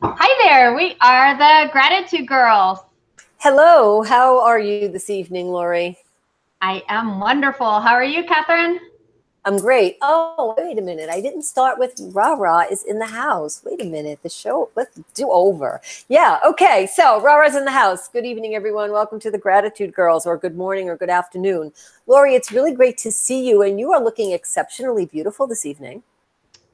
Hi there, we are the Gratitude Girls. Hello, how are you this evening, Lori? I am wonderful. How are you, Catherine? I'm great. Oh, wait a minute. I didn't start with Rara is in the house. Wait a minute. The show, let's do over. Yeah, okay. So Rara's in the house. Good evening, everyone. Welcome to the Gratitude Girls, or good morning or good afternoon. Lori, it's really great to see you, and you are looking exceptionally beautiful this evening.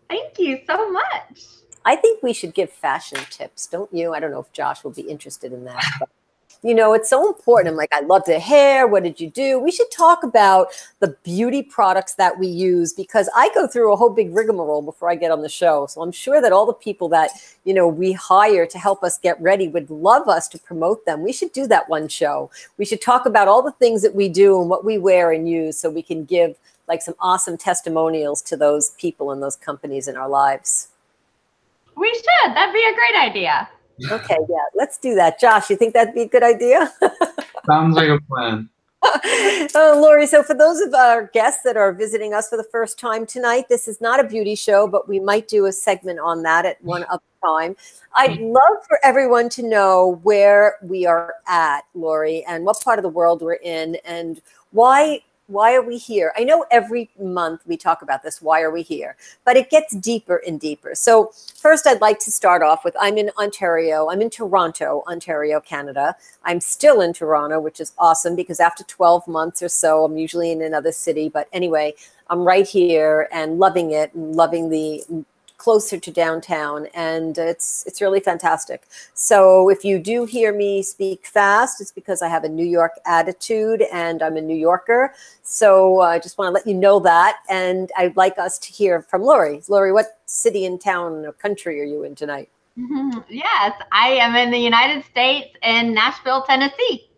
Thank you so much. I think we should give fashion tips, don't you? I don't know if Josh will be interested in that, but it's so important. I'm like, I love the hair. What did you do? We should talk about the beauty products that we use because I go through a whole big rigmarole before I get on the show. So I'm sure that all the people that, we hire to help us get ready would love us to promote them. We should do that one show. We should talk about all the things that we do and what we wear and use so we can give like some awesome testimonials to those people and those companies in our lives. We should. That'd be a great idea. Okay, yeah, let's do that. Josh, you think that'd be a good idea? Sounds like a plan. Oh, Lori, so for those of our guests that are visiting us for the first time tonight, this is not a beauty show, but we might do a segment on that at one other time. I'd love for everyone to know where we are at, Lori, and what part of the world we're in and why are we here? I know every month we talk about this, why are we here? But it gets deeper and deeper. So first I'd like to start off with, I'm in Ontario. I'm in Toronto, Ontario, Canada. I'm still in Toronto, which is awesome because after 12 months or so, I'm usually in another city. But anyway, I'm right here and loving it and loving the closer to downtown, and it's really fantastic. So if you do hear me speak fast, it's because I have a New York attitude and I'm a New Yorker. So I just want to let you know that, and I'd like us to hear from Lori. Lori, what city and town or country are you in tonight? Yes, I am in the United States in Nashville, Tennessee.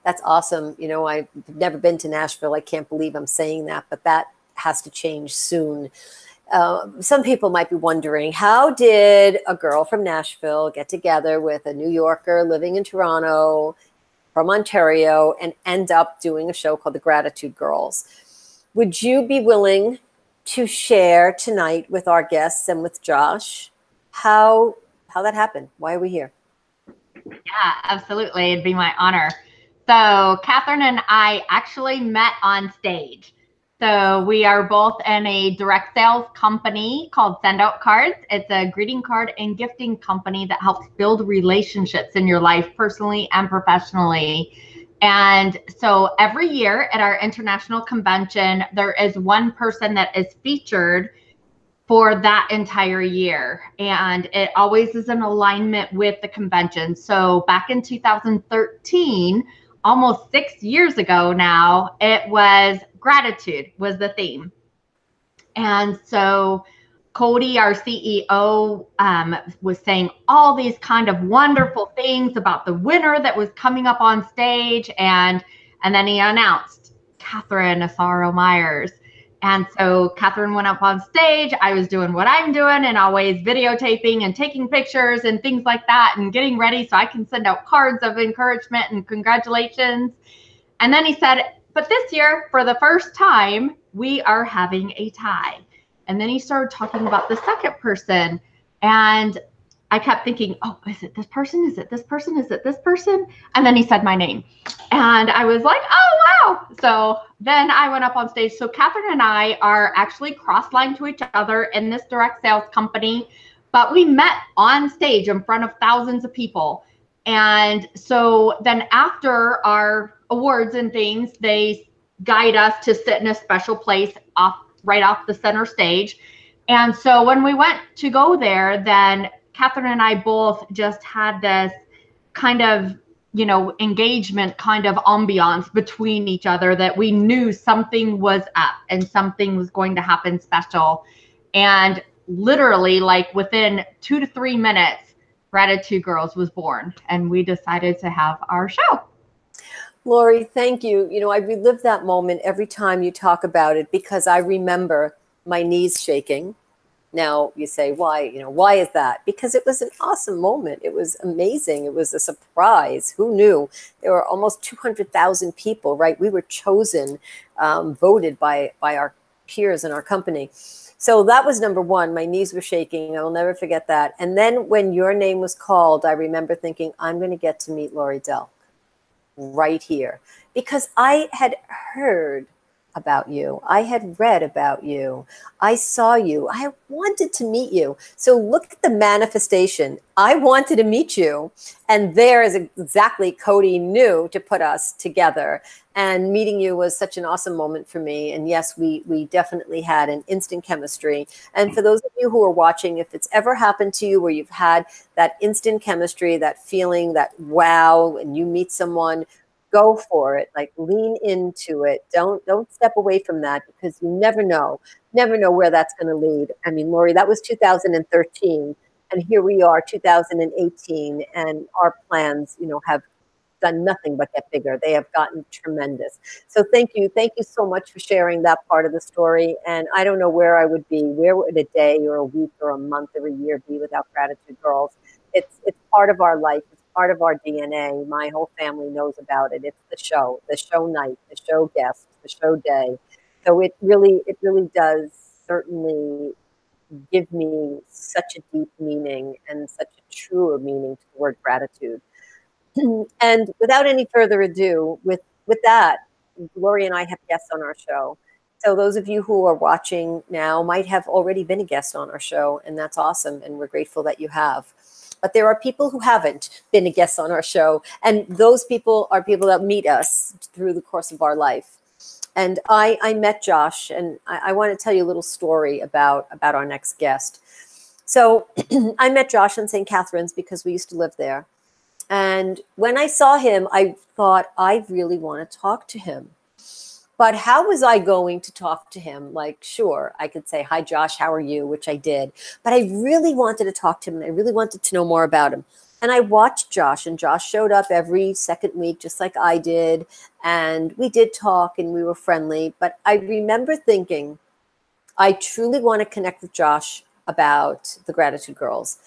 That's awesome. I've never been to Nashville. I can't believe I'm saying that, but that has to change soon. Some people might be wondering, how did a girl from Nashville get together with a New Yorker living in Toronto from Ontario and end up doing a show called The Gratitude Girls? Would you be willing to share tonight with our guests and with Josh how that happened? Why are we here? Yeah, absolutely. It'd be my honor. So Catherine and I actually met on stage. So we are both in a direct sales company called Send Out Cards. It's a greeting card and gifting company that helps build relationships in your life personally and professionally. And so every year at our international convention, there is one person that is featured for that entire year. And it always is in alignment with the convention. So back in 2013, almost 6 years ago now, it was gratitude was the theme. And so Cody, our CEO, was saying all these kind of wonderful things about the winner that was coming up on stage. And then he announced Catherine Asaro Myers. And so Catherine went up on stage. I was doing what I'm doing and always videotaping and taking pictures and things like that and getting ready so I can send out cards of encouragement and congratulations. And then he said, but this year, for the first time, we are having a tie. And then he started talking about the second person. And I kept thinking, oh, is it this person? Is it this person? Is it this person? And then he said my name. And I was like, oh, wow. So then I went up on stage. So Catherine and I are actually cross-lined to each other in this direct sales company. But we met on stage in front of thousands of people. And so then after our awards and things, they guide us to sit in a special place right off the center stage. And so when we went to go there, then Catherine and I both just had this kind of, engagement kind of ambiance between each other that we knew something was up and something was going to happen special. And literally like within 2 to 3 minutes, Gratitude Girls was born and we decided to have our show. Lori, thank you. I relive that moment every time you talk about it because I remember my knees shaking. Now you say, why? Why is that? Because it was an awesome moment. It was amazing. It was a surprise. Who knew? There were almost 200,000 people, right? We were chosen, voted by our peers in our company. So that was number one. My knees were shaking. I will never forget that. And then when your name was called, I remember thinking, I'm going to get to meet Lori Delk right here, because I had heard about you. I had read about you. I saw you. I wanted to meet you. So look at the manifestation. I wanted to meet you. And there is exactly Cody knew to put us together. And meeting you was such an awesome moment for me. And yes, we definitely had an instant chemistry. And for those of you who are watching, if it's ever happened to you where you've had that instant chemistry, that feeling, that wow, and you meet someone, go for it. Like, lean into it. Don't step away from that, because you never know where that's going to lead. I mean, Lori, that was 2013, and here we are, 2018, and our plans, have done nothing but get bigger. They have gotten tremendous. So thank you so much for sharing that part of the story. And I don't know where I would be. Where would a day or a week or a month or a year be without Gratitude Girls? It's part of our life. Part of our DNA. My whole family knows about it. It's the show night, the show guest, the show day. So it really does certainly give me such a deep meaning and such a truer meaning to the word gratitude. And without any further ado, with that, Lori and I have guests on our show. So those of you who are watching now might have already been a guest on our show, and that's awesome. And we're grateful that you have. But there are people who haven't been a guest on our show, and those people are people that meet us through the course of our life. And I met Josh, and I want to tell you a little story about our next guest. So I met Josh in St. Catharines because we used to live there. And when I saw him, I thought, I really want to talk to him. But how was I going to talk to him? Like, sure, I could say, hi, Josh, how are you? Which I did. But I really wanted to talk to him. And I really wanted to know more about him. And I watched Josh, and Josh showed up every second week, just like I did. And we did talk, and we were friendly. But I remember thinking, I truly want to connect with Josh about the Gratitude Girls.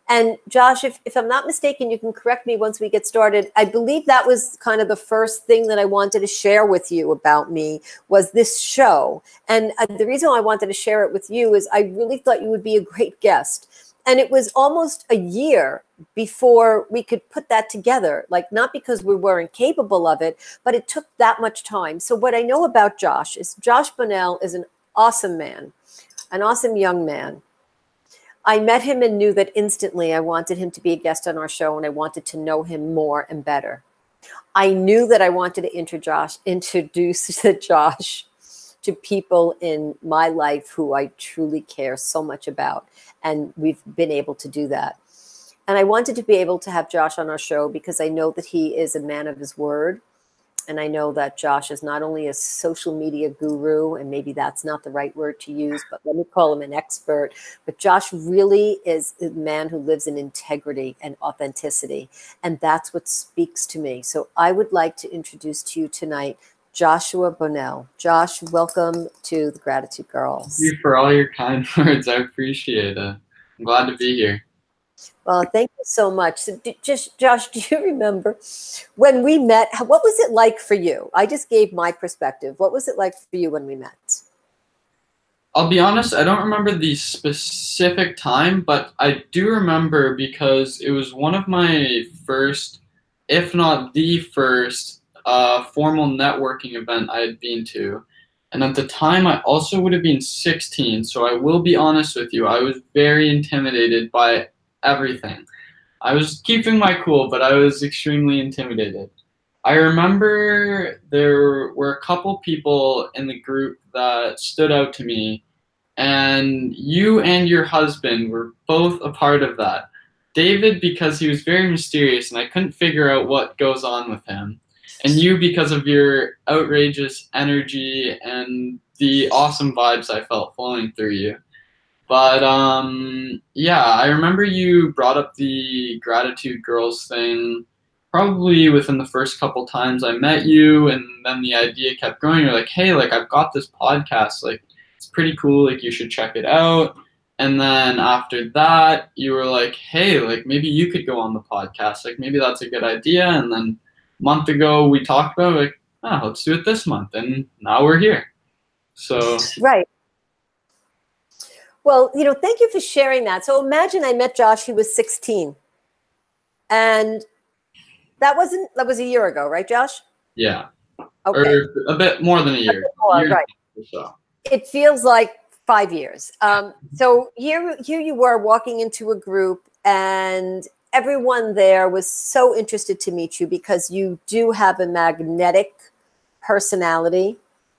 And Josh, if I'm not mistaken, you can correct me once we get started. I believe that was kind of the first thing that I wanted to share with you about me, was this show. And the reason I wanted to share it with you is I really thought you would be a great guest. And it was almost a year before we could put that together, like, not because we weren't capable of it, but it took that much time. So what I know about Josh is Josh Bonnell is an awesome man, an awesome young man. I met him and knew that instantly I wanted him to be a guest on our show, and I wanted to know him more and better. I knew that I wanted to introduce Josh to people in my life who I truly care so much about, and we've been able to do that. And I wanted to be able to have Josh on our show because I know that he is a man of his word. And I know that Josh is not only a social media guru, and maybe that's not the right word to use, but let me call him an expert. But Josh really is a man who lives in integrity and authenticity. And that's what speaks to me. So I would like to introduce to you tonight Joshua Bonnell. Josh, welcome to the Gratitude Girls. Thank you for all your kind words. I appreciate it. I'm glad to be here. Well, thank you so much. So Josh, do you remember when we met? What was it like for you? I just gave my perspective. What was it like for you when we met? I'll be honest, I don't remember the specific time, but I do remember because it was one of my first, if not the first, formal networking event I had been to. And at the time, I also would have been 16. So I will be honest with you, I was very intimidated by everything. I was keeping my cool, but I was extremely intimidated. I remember there were a couple people in the group that stood out to me, and you and your husband were both a part of that. David, because he was very mysterious and I couldn't figure out what goes on with him. And you, because of your outrageous energy and the awesome vibes I felt flowing through you. But yeah, I remember you brought up the Gratitude Girls thing probably within the first couple times I met you, and then the idea kept growing. You're like, hey, like, I've got this podcast, like, it's pretty cool, like, you should check it out. And then after that, you were like, hey, like, maybe you could go on the podcast, like, maybe that's a good idea. And then a month ago we talked about it, like, oh, let's do it this month, and now we're here. So right. Well, thank you for sharing that. So imagine I met Josh, he was 16. And that was a year ago, right, Josh? Yeah. Okay. Or a bit more than a year. More, right. Or so. It feels like 5 years. So here you were walking into a group, and everyone there was so interested to meet you because you do have a magnetic personality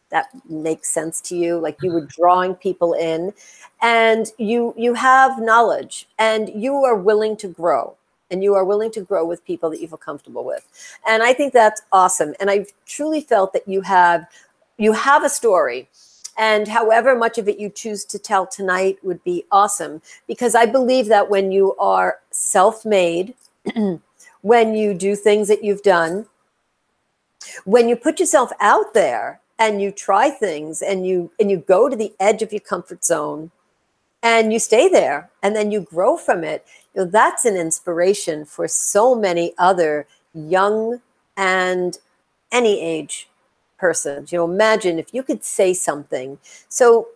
that makes sense to you. Like you were drawing people in, and you have knowledge, and you are willing to grow. And you are willing to grow with people that you feel comfortable with. And I think that's awesome. And I've truly felt that you have a story. And however much of it you choose to tell tonight would be awesome. Because I believe that when you are self-made, when you do things that you've done, when you put yourself out there and you try things and you go to the edge of your comfort zone, and you stay there and then you grow from it, that's an inspiration for so many other young and any age persons. Imagine if you could say something. So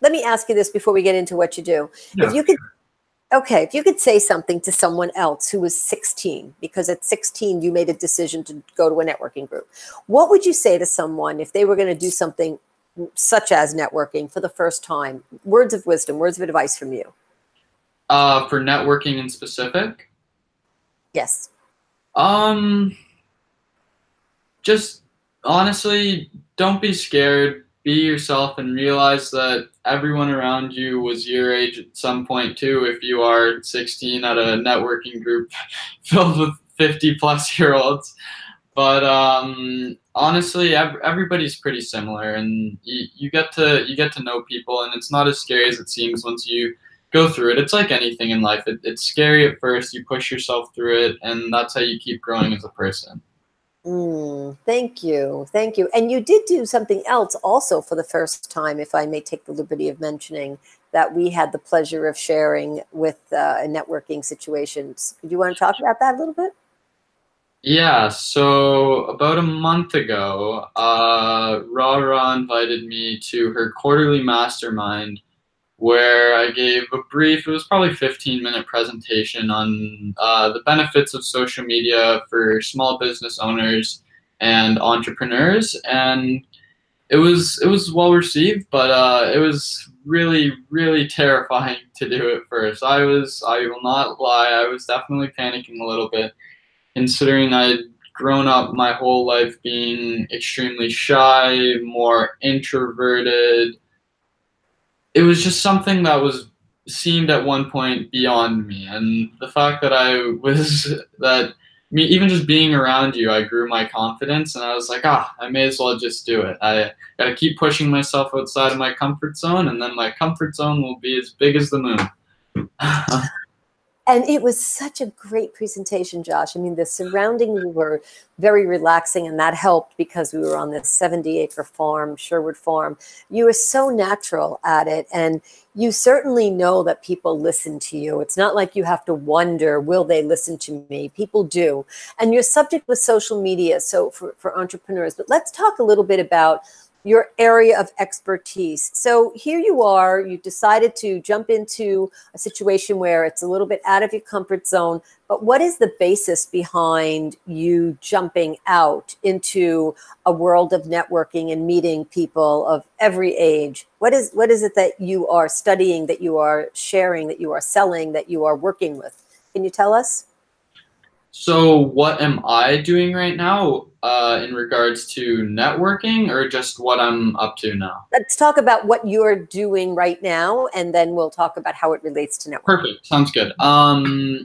let me ask you this before we get into what you do. Yeah. If you could say something to someone else who was 16, because at 16 you made a decision to go to a networking group, what would you say to someone if they were going to do something such as networking for the first time? Words of wisdom, words of advice from you. For networking in specific? Yes. Just honestly, don't be scared. Be yourself and realize that everyone around you was your age at some point too. If you are 16 at a networking group filled with 50-plus-year-olds. But honestly, everybody's pretty similar, and you get to know people, and it's not as scary as it seems once you go through it. It's like anything in life. It's scary at first. You push yourself through it, and that's how you keep growing as a person. Thank you. And you did do something else also for the first time, if I may take the liberty of mentioning, that we had the pleasure of sharing with networking situations. Do you want to talk about that a little bit? Yeah, so about a month ago, Ra invited me to her quarterly mastermind, where I gave a brief, it was probably 15-minute presentation on the benefits of social media for small business owners and entrepreneurs. And it was well received, but it was really, really terrifying to do at first. I will not lie, I was definitely panicking a little bit, considering I'd grown up my whole life being extremely shy, more introverted. It was just something that seemed at one point beyond me. And the fact that even just being around you, I grew my confidence, and I was like, I may as well just do it. I gotta keep pushing myself outside of my comfort zone, and then my comfort zone will be as big as the moon. And it was such a great presentation, Josh. I mean, the surroundings were very relaxing, and that helped because we were on this 70-acre farm, Sherwood Farm. You were so natural at it, and you certainly know that people listen to you. It's not like you have to wonder, will they listen to me? People do. And your subject was social media, so for entrepreneurs. But let's talk a little bit about your area of expertise. So here you are, you decided to jump into a situation where it's a little bit out of your comfort zone, but what is the basis behind you jumping out into a world of networking and meeting people of every age? What is it that you are studying, that you are sharing, that you are selling, that you are working with? Can you tell us? So what am I doing right now in regards to networking, or just what I'm up to now? Let's talk about what you're doing right now, and then we'll talk about how it relates to networking. Perfect. Sounds good.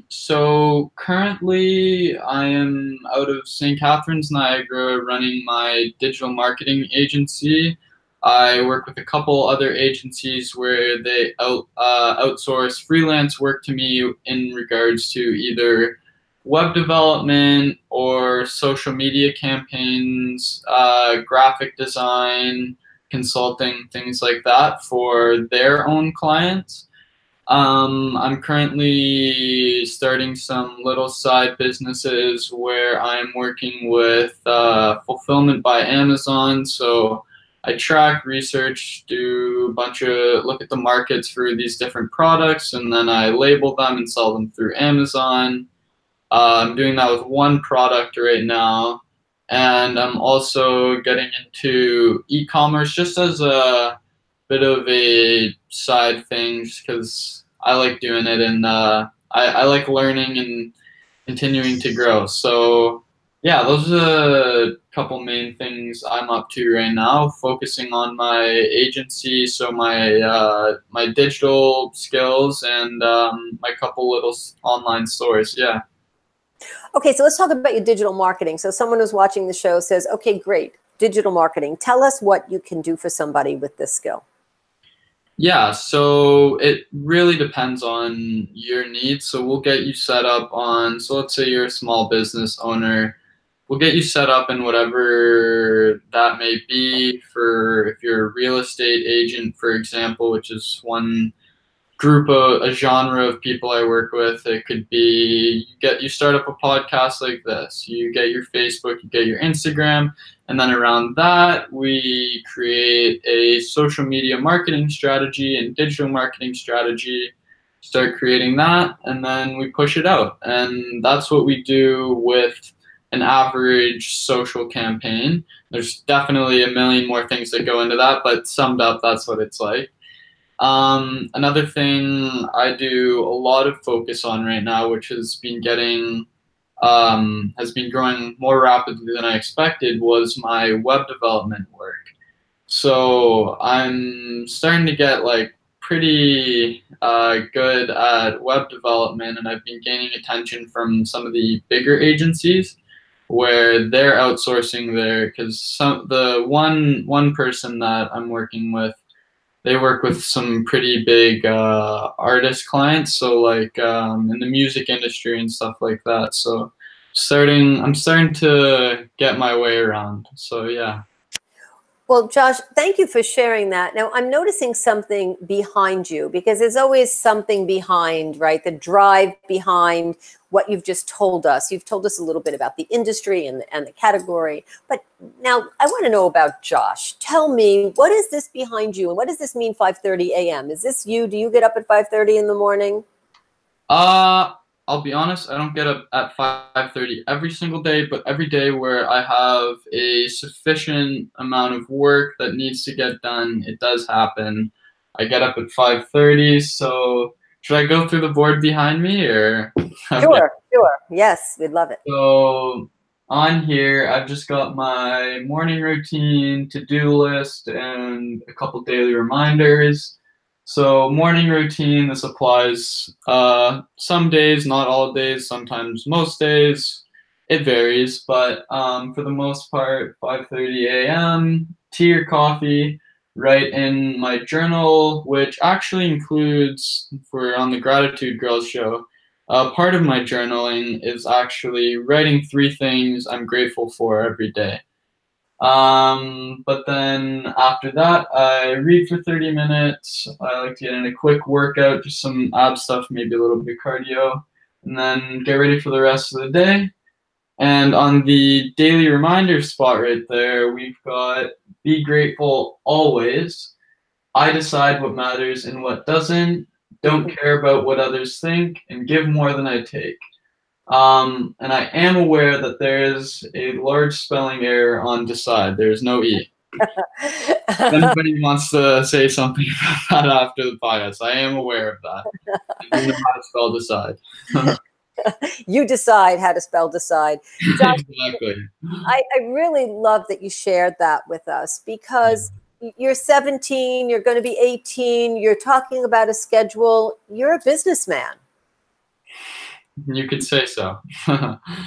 So currently I am out of St. Catharines, Niagara, running my digital marketing agency. I work with a couple other agencies where they outsource freelance work to me in regards to either web development or social media campaigns, graphic design, consulting, things like that for their own clients. I'm currently starting some little side businesses where I'm working with Fulfillment by Amazon. So I track, research, do a bunch of look at the markets for these different products, and then I label them and sell them through Amazon. I'm doing that with one product right now, and I'm also getting into e-commerce just as a bit of a side thing, just because I like doing it, and I like learning and continuing to grow. So yeah, those are a couple main things I'm up to right now, focusing on my agency, so my digital skills, and my couple little online stores. Yeah. Okay, so let's talk about your digital marketing. So someone who's watching the show says, okay, great, digital marketing. Tell us what you can do for somebody with this skill. Yeah, so it really depends on your needs. So we'll get you set up on, so let's say you're a small business owner. We'll get you set up in whatever that may be. For if you're a real estate agent, for example, which is one group of a genre of people I work with. It could be you start up a podcast like this, you get your Facebook, you get your Instagram, and then around that we create a social media marketing strategy and digital marketing strategy, start creating that, and then we push it out. And that's what we do with an average social campaign. There's definitely a million more things that go into that, but summed up, that's what it's like. Another thing I do a lot of focus on right now, which has been growing more rapidly than I expected, was my web development work. So I'm starting to get like pretty good at web development, and I've been gaining attention from some of the bigger agencies where they're outsourcing because the one person that I'm working with, they work with some pretty big artist clients, so like in the music industry and stuff like that. So I'm starting to get my way around. So yeah. Well, Josh, thank you for sharing that. Now, I'm noticing something behind you, because there's always something behind, right? The drive behind what you've just told us. You've told us a little bit about the industry and the category. But now I want to know about Josh. Tell me, what is this behind you? And what does this mean, 5:30 a.m.? Is this you? Do you get up at 5:30 in the morning? I'll be honest, I don't get up at 5:30 every single day, but every day where I have a sufficient amount of work that needs to get done, it does happen. I get up at 5:30, so should I go through the board behind me, or? Sure. Yes, we'd love it. So on here, I've just got my morning routine, to-do list, and a couple daily reminders. So morning routine, this applies some days, not all days, sometimes most days. It varies, but for the most part, 5:30 a.m., tea or coffee, write in my journal, which actually includes, if we're on the Gratitude Girls show, part of my journaling is actually writing 3 things I'm grateful for every day. But then after that, I read for 30 minutes. I like to get in a quick workout, just some ab stuff, maybe a little bit of cardio, and then get ready for the rest of the day. And on the daily reminder spot right there, we've got be grateful always. I decide what matters and what doesn't. Don't care about what others think, and give more than I take. And I am aware that there is a large spelling error on decide. There's no E. If anybody wants to say something about that after the podcast, I am aware of that. I know how to spell decide. You decide how to spell decide. Josh, exactly. I really love that you shared that with us, because you're 17, you're going to be 18, you're talking about a schedule. You're a businessman. You could say so.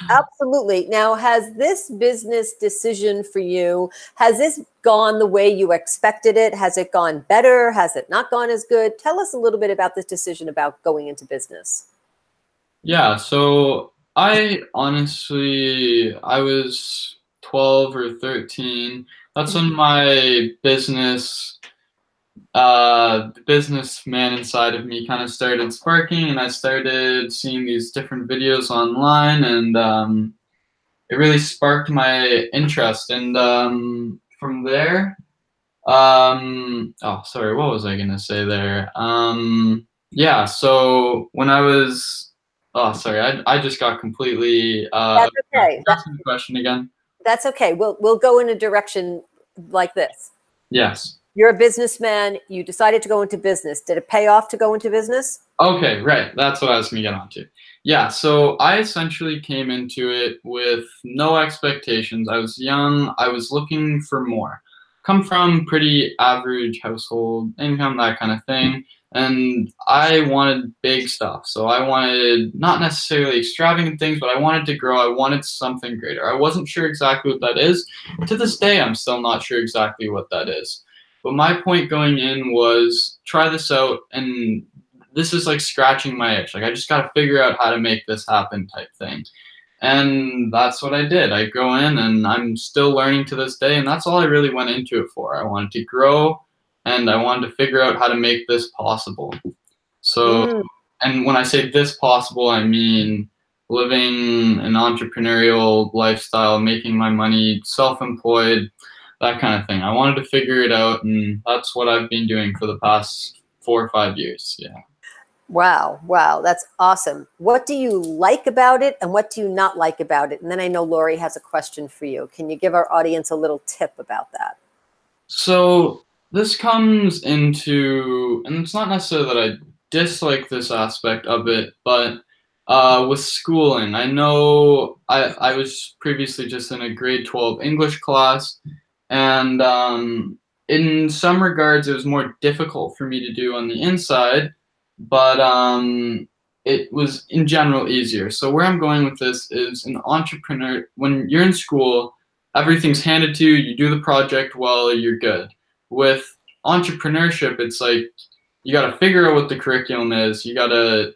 Absolutely. Now, has this business decision for you, has this gone the way you expected it? Has it gone better? Has it not gone as good? Tell us a little bit about this decision about going into business. Yeah, so I was 12 or 13. That's when my the businessman inside of me kind of started sparking, and I started seeing these different videos online, and it really sparked my interest. And from there, Oh, sorry, what was I gonna say there? Yeah, so when I was, oh, sorry, I just got completely, That's okay. ask me the question again. That's okay. We'll go in a direction like this. Yes. You're a businessman. You decided to go into business. Did it pay off to go into business? Okay, right. That's what I was gonna get onto. Yeah, so I essentially came into it with no expectations. I was young. I was looking for more. Come from pretty average household income, that kind of thing. And I wanted big stuff. So I wanted not necessarily extravagant things, but I wanted to grow. I wanted something greater. I wasn't sure exactly what that is. To this day, I'm still not sure exactly what that is. But my point going in was try this out, and this is like scratching my itch. Like I just got to figure out how to make this happen type thing. And that's what I did. I go in and I'm still learning to this day. And that's all I really went into it for. I wanted to grow and I wanted to figure out how to make this possible. So, and when I say this possible, I mean living an entrepreneurial lifestyle, making my money, self-employed, that kind of thing. I wanted to figure it out. And that's what I've been doing for the past 4 or 5 years. Yeah. Wow. Wow. That's awesome. What do you like about it and what do you not like about it? And then I know Lori has a question for you. Can you give our audience a little tip about that? So this comes into, and it's not necessarily that I dislike this aspect of it, but with schooling, I know I was previously just in a grade 12 English class, and in some regards, it was more difficult for me to do on the inside, but it was in general easier. So where I'm going with this is an entrepreneur, when you're in school, everything's handed to you, you do the project well, you're good. With entrepreneurship, it's like you got to figure out what the curriculum is, you got to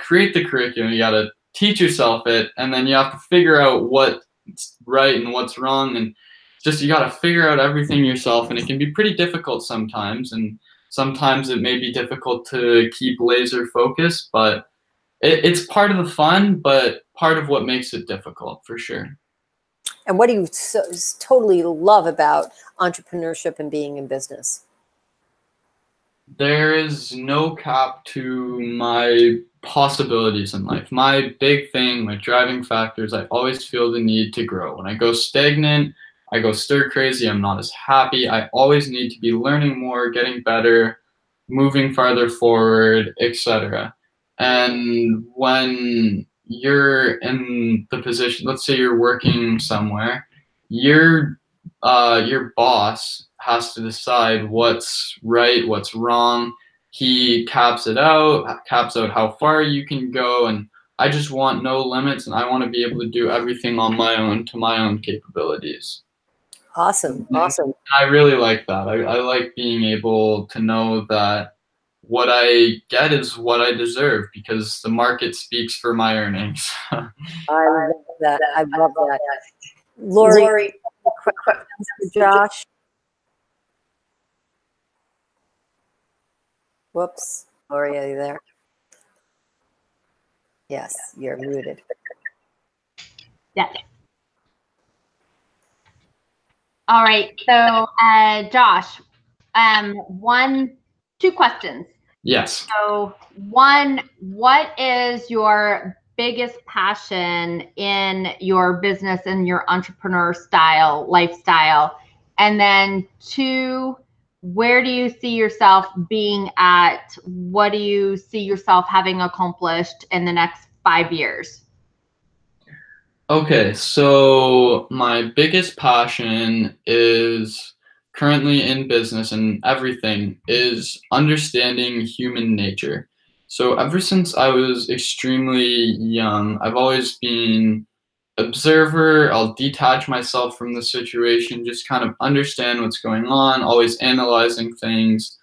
create the curriculum, you got to teach yourself it, and then you have to figure out what's right and what's wrong, and just you got to figure out everything yourself, and it can be pretty difficult sometimes, and sometimes it may be difficult to keep laser focus, but it's part of the fun, but part of what makes it difficult for sure. And what do you totally love about entrepreneurship and being in business? There is no cap to my possibilities in life. My big thing, my driving factor is I always feel the need to grow. When I go stagnant, I go stir crazy, I'm not as happy. I always need to be learning more, getting better, moving farther forward, etc. And when you're in the position, let's say you're working somewhere, your boss has to decide what's right, what's wrong. He caps out how far you can go, and I just want no limits, and I want to be able to do everything on my own to my own capabilities. Awesome. Awesome. I really like that. I like being able to know that what I get is what I deserve because the market speaks for my earnings. I love that. I love that. Lori, quick questions for Josh. Whoops. Lori, are you there? Yes, you're muted. Yes. All right. So, Josh, two questions. Yes. So, one, what is your biggest passion in your business and your entrepreneur lifestyle? And then two, where do you see yourself being at? What do you see yourself having accomplished in the next 5 years? Okay, so my biggest passion is currently in business and everything is understanding human nature. So ever since I was extremely young, I've always been observer. I'll detach myself from the situation, just kind of understand what's going on, always analyzing things.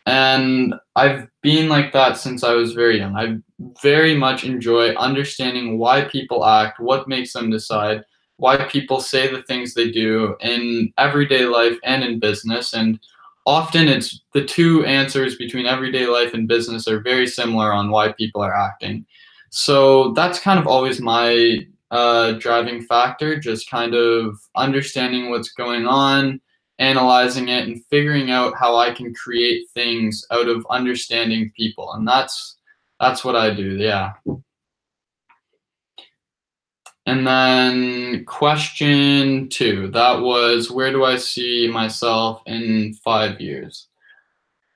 And I've been like that since I was very young. I very much enjoy understanding why people act, what makes them decide, why people say the things they do in everyday life and in business. And often it's the two answers between everyday life and business are very similar on why people are acting. So that's kind of always my driving factor, just kind of understanding what's going on analyzing it and figuring out how I can create things out of understanding people. And that's what I do, yeah. And then question 2, that was, where do I see myself in 5 years?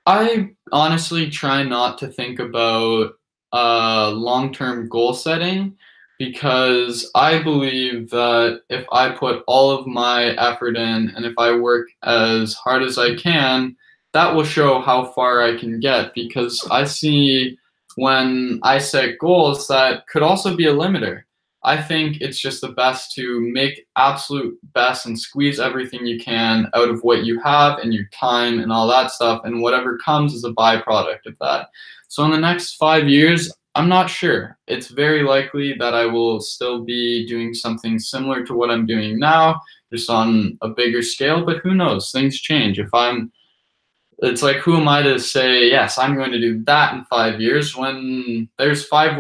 I honestly try not to think about long-term goal setting, because I believe that if I put all of my effort in and if I work as hard as I can, that will show how far I can get, because I see when I set goals that could also be a limiter. I think it's just the best to make absolute best and squeeze everything you can out of what you have and your time and all that stuff, and whatever comes is a byproduct of that. So in the next 5 years, I'm not sure. It's very likely that I will still be doing something similar to what I'm doing now, just on a bigger scale, but who knows? Things change. It's like, who am I to say, yes, I'm going to do that in 5 years, when there's 5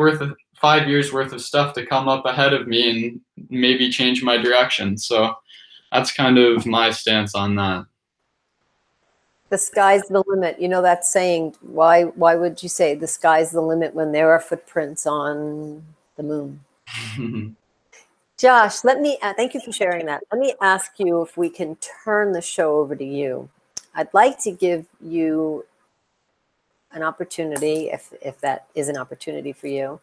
years worth of stuff to come up ahead of me and maybe change my direction. So that's kind of my stance on that. The sky's the limit. You know that saying, why would you say the sky's the limit when there are footprints on the moon? Josh, thank you for sharing that. Let me ask you if we can turn the show over to you. I'd like to give you an opportunity, if that is an opportunity for you,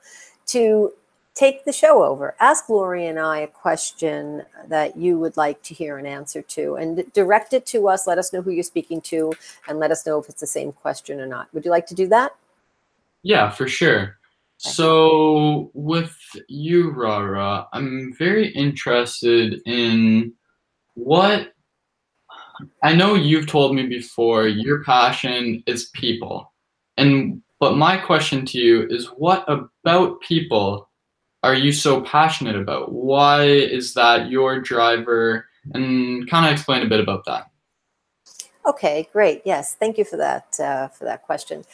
to take the show over. Ask Lori and I a question that you would like to hear an answer to, and direct it to us. Let us know who you're speaking to, and let us know if it's the same question or not. Would you like to do that? Yeah, for sure. So with you, Rara, I'm very interested in what, I know you've told me before, your passion is people. But my question to you is, what about people are you so passionate about? Why is that your driver? And kind of explain a bit about that. Okay, great. Yes, thank you for that question.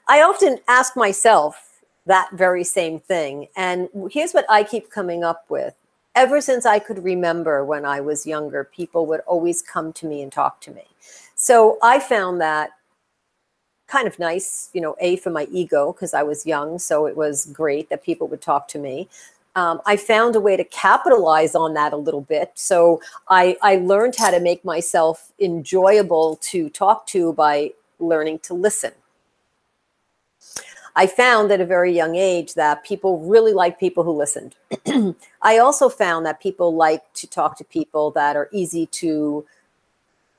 I often ask myself that very same thing, and here's what I keep coming up with. Ever since I could remember when I was younger, people would always come to me and talk to me. So I found that kind of nice, for my ego, because I was young. So it was great that people would talk to me. I found a way to capitalize on that a little bit. So I learned how to make myself enjoyable to talk to by learning to listen. I found at a very young age that people really like people who listened. I also found that people like to talk to people that are easy to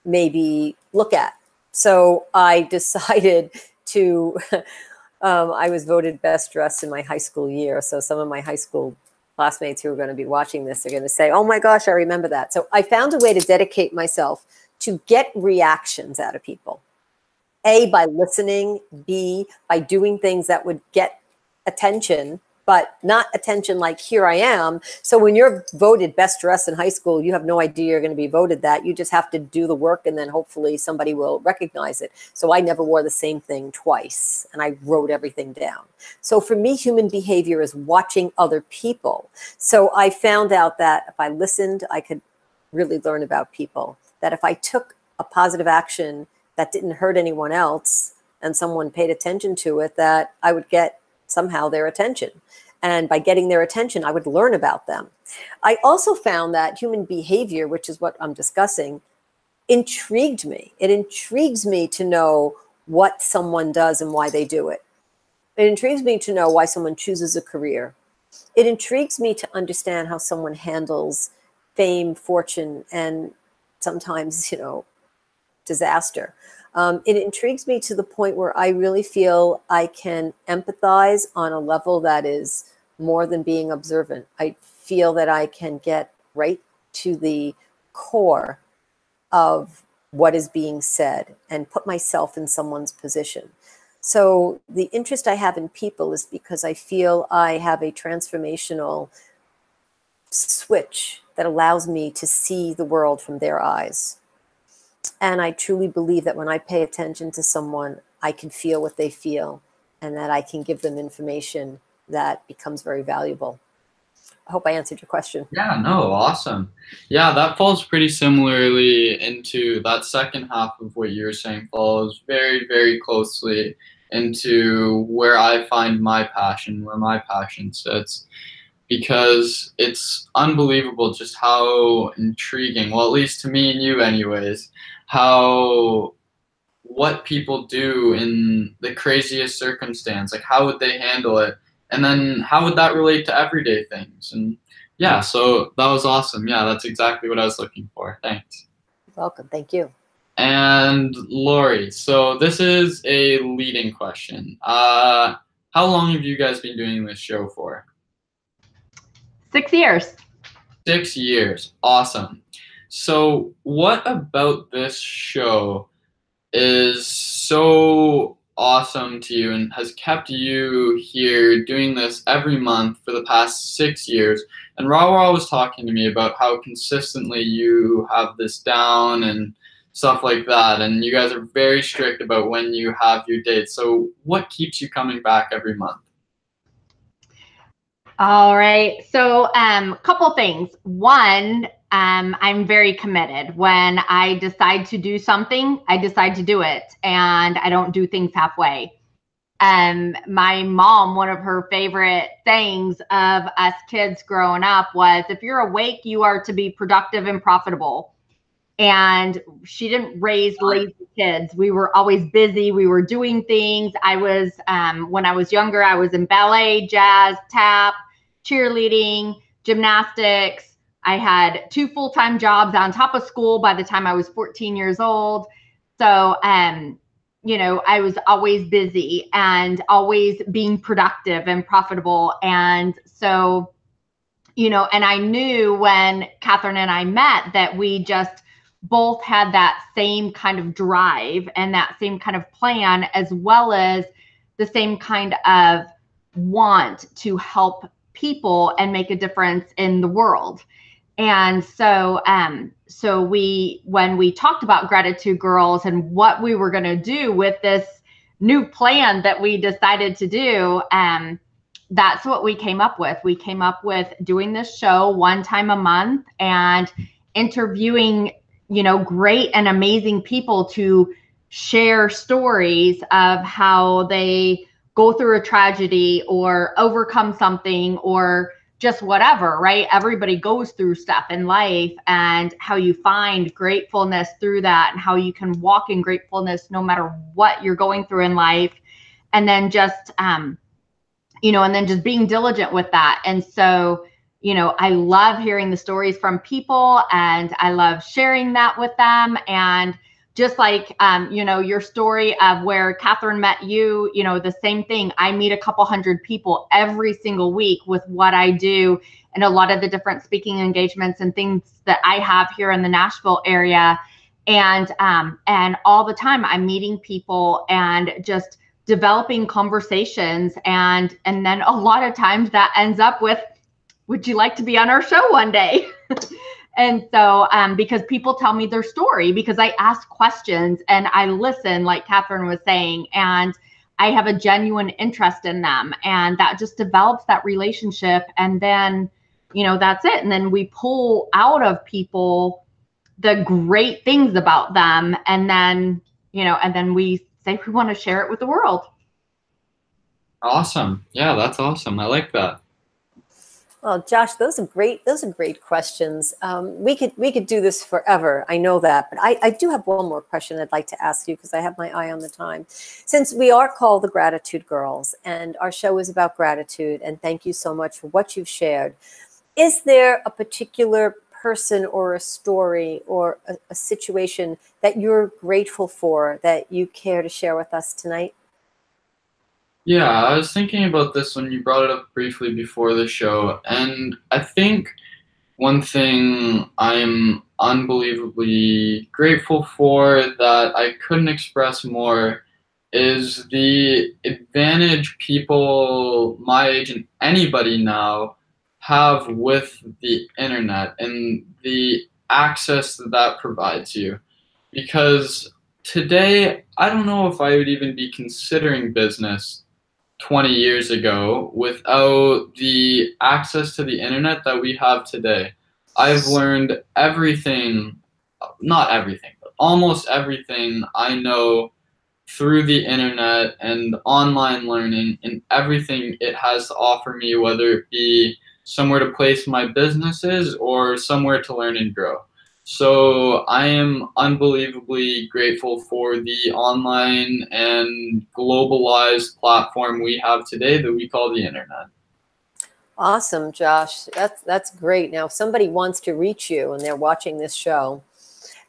maybe look at. So I decided to, I was voted best dressed in my high school year. So some of my high school classmates who are going to be watching this are going to say, oh my gosh, I remember that. So I found a way to dedicate myself to get reactions out of people. A, by listening, B, by doing things that would get attention, but not attention like, here I am. So when you're voted best dressed in high school, you have no idea you're going to be voted that. You just have to do the work, and then hopefully somebody will recognize it. So I never wore the same thing twice, and I wrote everything down. So for me, human behavior is watching other people. So I found out that if I listened, I could really learn about people. That if I took a positive action that didn't hurt anyone else and someone paid attention to it, that I would get somehow their attention. And by getting their attention, I would learn about them. I also found that human behavior, which is what I'm discussing, intrigued me. It intrigues me to know what someone does and why they do it. It intrigues me to know why someone chooses a career. It intrigues me to understand how someone handles fame, fortune, and sometimes, disaster. It intrigues me to the point where I really feel I can empathize on a level that is more than being observant. I feel that I can get right to the core of what is being said and put myself in someone's position. So the interest I have in people is because I feel I have a transformational switch that allows me to see the world from their eyes. And I truly believe that when I pay attention to someone, I can feel what they feel, and that I can give them information that becomes very valuable. I hope I answered your question. Yeah, no, awesome. Yeah, that falls pretty similarly into that second half of what you were saying, falls very, very closely into where I find my passion, where my passion sits, because it's unbelievable just how intriguing, well, at least to me and you anyways, how what people do in the craziest circumstance, like how would they handle it? And then how would that relate to everyday things? And yeah, so that was awesome. Yeah, that's exactly what I was looking for. Thanks. Welcome. Thank you. And Lori, so this is a leading question. How long have you guys been doing this show for? 6 years. 6 years. Awesome. So what about this show is so awesome to you and has kept you here doing this every month for the past 6 years? And Rawa was talking to me about how consistently you have this down and stuff like that, and you guys are very strict about when you have your dates. So what keeps you coming back every month? All right. So couple things. One, I'm very committed. When I decide to do something, I decide to do it, and I don't do things halfway. My mom, one of her favorite things of us kids growing up was, if you're awake, you are to be productive and profitable. And she didn't raise lazy kids. We were always busy. We were doing things. I was, when I was younger, I was in ballet, jazz, tap, cheerleading, gymnastics. I had 2 full-time jobs on top of school by the time I was 14 years old. So, you know, I was always busy and always being productive and profitable. And so, you know, and I knew when Catherine and I met that we just both had that same kind of drive and that same kind of plan, as well as the same kind of want to help people and make a difference in the world. And so, when we talked about Gratitude Girls and what we were going to do with this new plan that we decided to do, that's what we came up with. We came up with doing this show 1 time a month and interviewing, you know, great and amazing people to share stories of how they go through a tragedy or overcome something or just whatever, right? Everybody goes through stuff in life, and how you find gratefulness through that and how you can walk in gratefulness no matter what you're going through in life. And then just, you know, and then just being diligent with that. And so, you know, I love hearing the stories from people, and I love sharing that with them. And just like, you know, your story of where Catherine met you, you know, the same thing. I meet a couple hundred people every single week with what I do and a lot of the different speaking engagements and things that I have here in the Nashville area. And all the time I'm meeting people and just developing conversations. And then a lot of times that ends up with, would you like to be on our show one day? And so, because people tell me their story, because I ask questions and I listen, like Catherine was saying, and I have a genuine interest in them, and that just develops that relationship. And then, you know, that's it. And then we pull out of people the great things about them. And then, you know, and then we say we want to share it with the world. Awesome. Yeah, that's awesome. I like that. Well, Josh, those are great questions. We could do this forever. I know that, but I do have one more question I'd like to ask you, because I have my eye on the time. Since we are called the Gratitude Girls and our show is about gratitude, and thank you so much for what you've shared, is there a particular person or a story or a situation that you're grateful for that you care to share with us tonight? Yeah, I was thinking about this when you brought it up briefly before the show, and I think one thing I'm unbelievably grateful for that I couldn't express more is the advantage people my age and anybody now have with the internet and the access that provides you. Because today, I don't know if I would even be considering business 20 years ago without the access to the internet that we have today. I've learned everything, not everything, but almost everything I know through the internet and online learning and everything it has to offer me, whether it be somewhere to place my businesses or somewhere to learn and grow. So I am unbelievably grateful for the online and globalized platform we have today that we call the internet. Awesome, Josh. That's great. Now, if somebody wants to reach you and they're watching this show,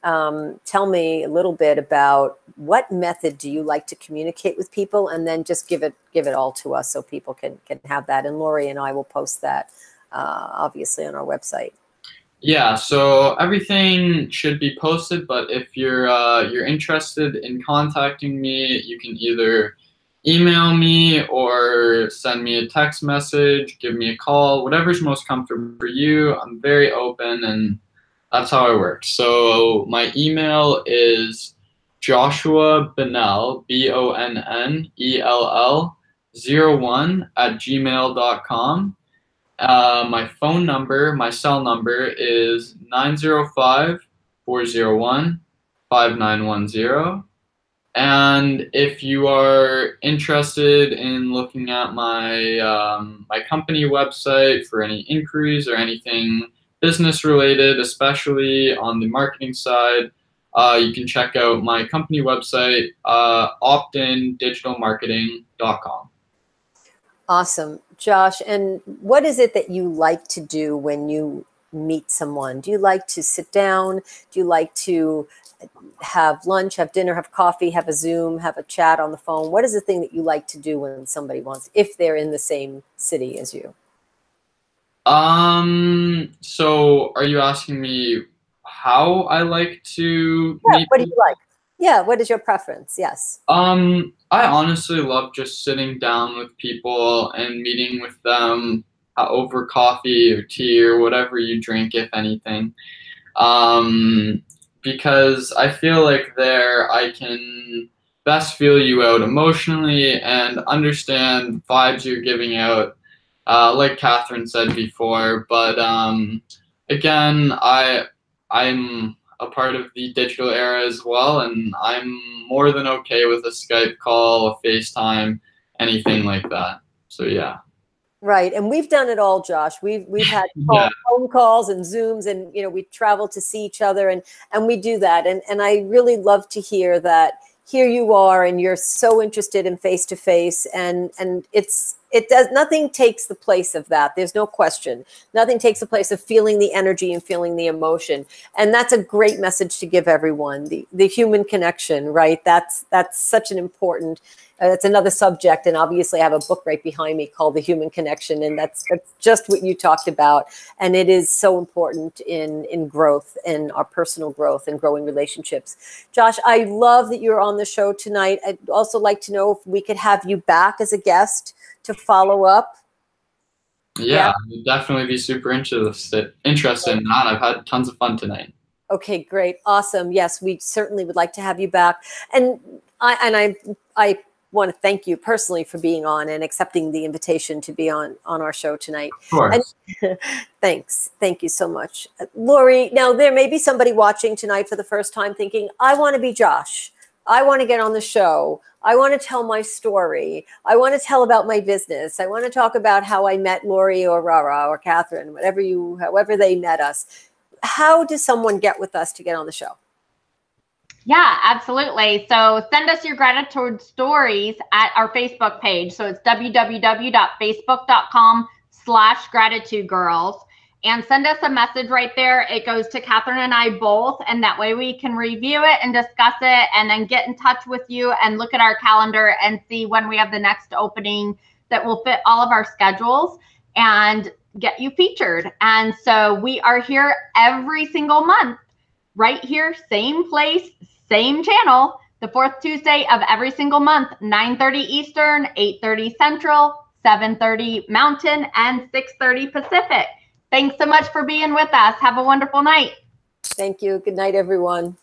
tell me a little bit about what method do you like to communicate with people, and then just give it all to us so people can have that. And Lori and I will post that obviously on our website. Yeah, so everything should be posted, but if you're interested in contacting me, you can either email me or send me a text message, give me a call, whatever's most comfortable for you. I'm very open, and that's how I work. So my email is Joshua Bonnell, Bonnell 01@gmail.com. My phone number, my cell number is 905-401-5910. And if you are interested in looking at my my company website for any inquiries or anything business related, especially on the marketing side, you can check out my company website, optindigitalmarketing.com. Awesome, Josh. And what is it that you like to do when you meet someone? Do you like to sit down? Do you like to have lunch, have dinner, have coffee, have a Zoom, have a chat on the phone? What is the thing that you like to do when somebody wants, if they're in the same city as you? So are you asking me how I like to meet what do you like? Yeah, what is your preference? Yes. I honestly love just sitting down with people and meeting with them over coffee or tea or whatever you drink, if anything. Because I feel like there I can best feel you out emotionally and understand vibes you're giving out, like Catherine said before. But again, I'm a part of the digital era as well, and I'm more than okay with a Skype call, a FaceTime, anything like that. So yeah. Right, and we've done it all, Josh. We've had phone calls and Zooms, and we travel to see each other, and we do that. And I really love to hear that. Here you are, and you're so interested in face to face, and nothing takes the place of that. There's no question. Nothing takes the place of feeling the energy and feeling the emotion, and that's a great message to give everyone. The human connection, right? That's such an important. That's another subject, and obviously I have a book right behind me called The Human Connection, and that's just what you talked about. And it is so important in growth, in our personal growth and growing relationships. Josh, I love that you're on the show tonight. I'd also like to know if we could have you back as a guest to follow up. Yeah, I'd definitely be super interested in that. I've had tons of fun tonight. Okay, great. Awesome. Yes, we certainly would like to have you back. And I want to thank you personally for being on and accepting the invitation to be on our show tonight. Of course. And, thanks. Thank you so much. Lori, now there may be somebody watching tonight for the first time thinking, I want to be Josh. I want to get on the show. I want to tell my story. I want to tell about my business. I want to talk about how I met Lori or Rara or Catherine, however they met us. How does someone get with us to get on the show? Yeah, absolutely. So send us your gratitude stories at our Facebook page. So it's www.facebook.com/gratitudegirls. And send us a message right there. It goes to Catherine and I both, and that way we can review it and discuss it and then get in touch with you and look at our calendar and see when we have the next opening that will fit all of our schedules and get you featured. And so we are here every single month, right here, same place, same channel, the fourth Tuesday of every single month, 9:30 Eastern, 8:30 Central, 7:30 Mountain, and 6:30 Pacific. Thanks so much for being with us. Have a wonderful night. Thank you. Good night, everyone.